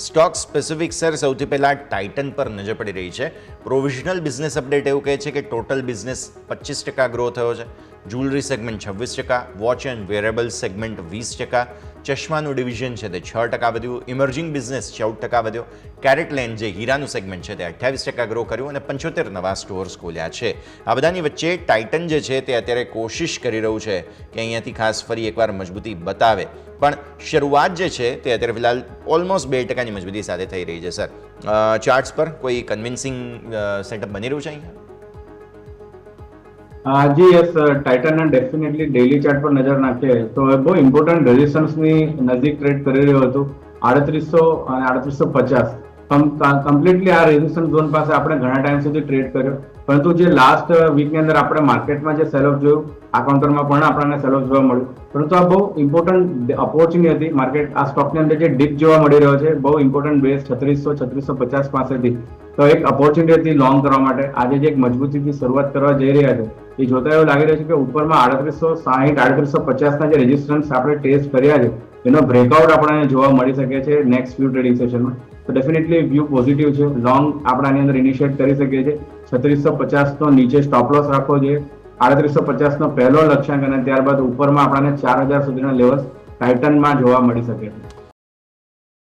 Stock specific sir સૌથી પહેલાં Titan પર નજર પડી રહી છે. પ્રોવિઝનલ બિઝનેસ અપડેટ એવું કહે છે કે ટોટલ બિઝનેસ 25% ગ્રો થયો છે. Jewellery segment 26%, watch and wearable segment 20%, ચશ્માનું ડિવિઝન છે તે 6% વધ્યું, ઇમર્જિંગ બિઝનેસ 14% વધ્યો, કેરેટ લેન જે હીરાનું સેગમેન્ટ છે તે 28% ગ્રો કર્યું અને 75 નવા સ્ટોર્સ ખોલ્યા છે. આ બધાની વચ્ચે ટાઇટન જે છે તે અત્યારે કોશિશ કરી રહ્યું છે કે અહીંયાથી ખાસ ફરી એકવાર મજબૂતી બતાવે, પણ શરૂઆત જે છે તે અત્યારે ફિલહાલ ઓલમોસ્ટ 2%ની મજબૂતી સાથે થઈ રહી છે. સર, ચાર્ટ્સ પર કોઈ કન્વિન્સિંગ સેટઅપ બની રહ્યું છે અહીંયા? જી યસ, ટાઇટનના ડેફિનેટલી ડેઇલી ચાર્ટ પર નજર નાખીએ તો બહુ ઇમ્પોર્ટન્ટ રેઝિસ્ટન્સની નજીક ટ્રેડ કરી રહ્યું હતું. 3800 અને 3850 કમ્પ્લીટલી આ રેઝિસ્ટન્સ ઝોન પાસે આપણે ઘણા ટાઈમ સુધી ટ્રેડ કર્યો, પરંતુ જે લાસ્ટ વીકની અંદર આપણે માર્કેટમાં જે સેલ ઓફ જોયું, આ કાઉન્ટરમાં પણ આપણને સેલ ઓફ જોવા મળ્યું, પરંતુ આ બહુ ઇમ્પોર્ટન્ટ ઓપોર્ચ્યુનિટી હતી. માર્કેટ આ સ્ટોકની અંદર જે ડીપ જોવા મળી રહ્યો છે, બહુ ઇમ્પોર્ટન્ટ બેઝ 3600-3650 પાસેથી, તો એક ઓપોર્ચ્યુનિટી હતી લોંગ કરવા માટે. આજે જે એક મજબૂતીથી શરૂઆત કરવા જઈ રહ્યા છે એ જોતા એવું લાગી રહ્યું છે કે ઉપરમાં 3860-3850ના જે રેઝિસ્ટન્સ આપણે ટેસ્ટ કર્યા છે એનો બ્રેકઆઉટ આપણને જોવા મળી શકે છે નેક્સ્ટ ફ્યુ ટ્રેડિંગ સેશનમાં. તો ડેફિનેટલી વ્યૂ પોઝિટિવ છે. લોંગ આપણે આની અંદર ઇનિશિએટ કરી શકીએ છીએ. 3650 નીચે સ્ટોપ લોસ રાખવો જોઈએ, 3850 પહેલો લક્ષ્યાંક અને ત્યારબાદ ઉપરમાં આપણને 4000 સુધીના લેવલ્સ ટાઇટનમાં જોવા મળી શકે છે.